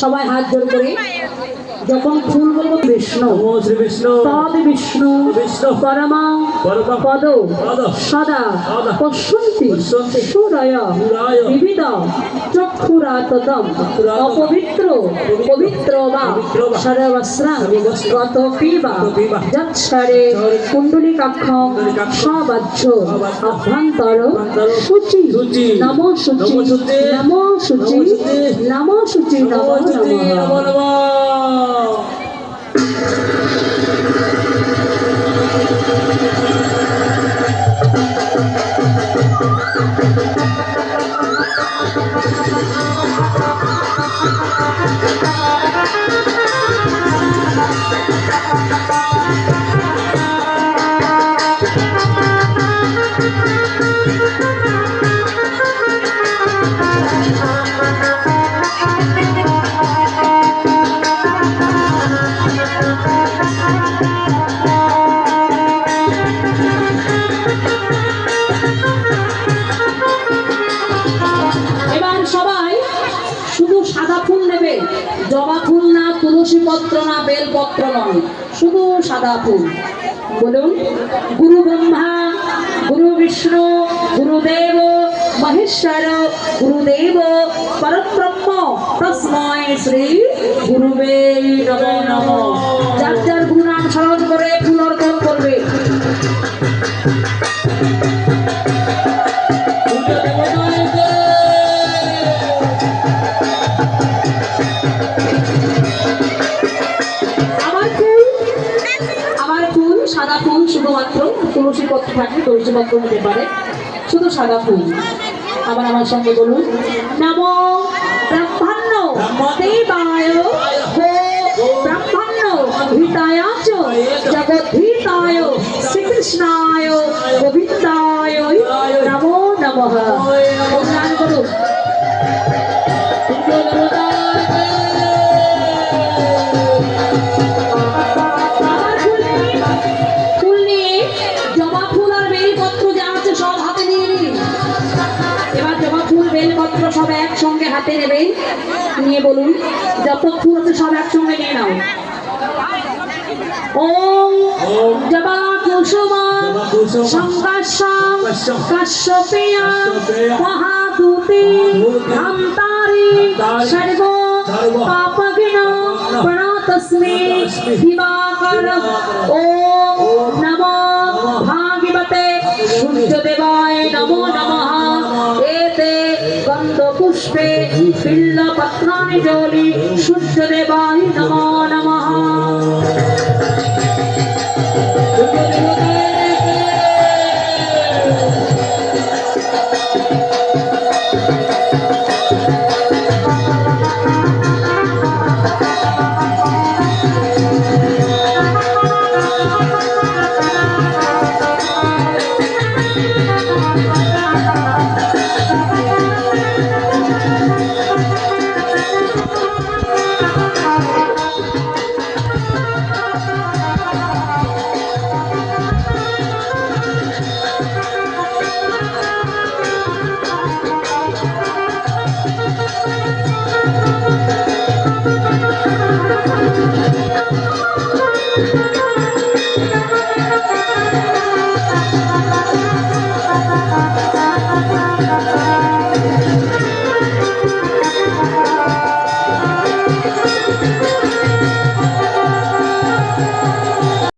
সবাই হাত জোড় করে যখন ফুল বলবো বিষ্ণু শ্রী বিষ্ণু তদ বিষ্ণু বিষ্ণু পরমা পদ সদা পশ্যন্তি সুরায় বিবিধ চক্ষুরাততম অপবিত্র পবিত্র বা সর্বস্রাং গত পিবা যৎসরে কুণ্ডলিকাক্ষং সবাহ্য অভ্যন্তর শুচি নমো শুচি নমো শুচি নমো শুচি নমো নমঃ। জবা ফুল না, তুলসী পত্র না, বেল পত্র নয়, শুধু সাদা ফুল। বলুন গুরু ব্রহ্মা গুরু বিষ্ণু গুরুদেব মহেশ্বর গুরুদেব পরব্রহ্ম তস্মৈ শ্রী গুরুবে নমো নমঃ। যার যার গুরু নাম স্মরণ করে ফুল অর্পণ করবে। সাদা ফুল শুধুমাত্র, তুলসী পত্র থাকলে তুলসী পত্র হতে পারে, শুধু সাদা ফুল। আবার আমার সঙ্গে বলুন নমো ব্রহ্মণ্য দেবায় গো ব্রহ্মণ্য হিতায় চ জগদ্ধিতায় শ্রীকৃষ্ণায় গোবিন্দায় নমো নমঃ। গান করুন। সব একসঙ্গে হাতে নেবেন, নিয়ে বলুন যত ফুল আছে সব একসঙ্গে নিয়ে নাও। ওম জবা কুসুম সংকাশ্যং কাশ্যপেয়া মহাদূতে ধান্তারি সর্ব পাপঘ্ন প্রণতস্মে দিবাকর। ওম নমো ভাগবতে সূর্যদেবায় নমো নমঃ। এতে গন্ধ পুষ্পে বিল্ল পত্রাণি জলি সূর্যদেবায় নমো নমঃ।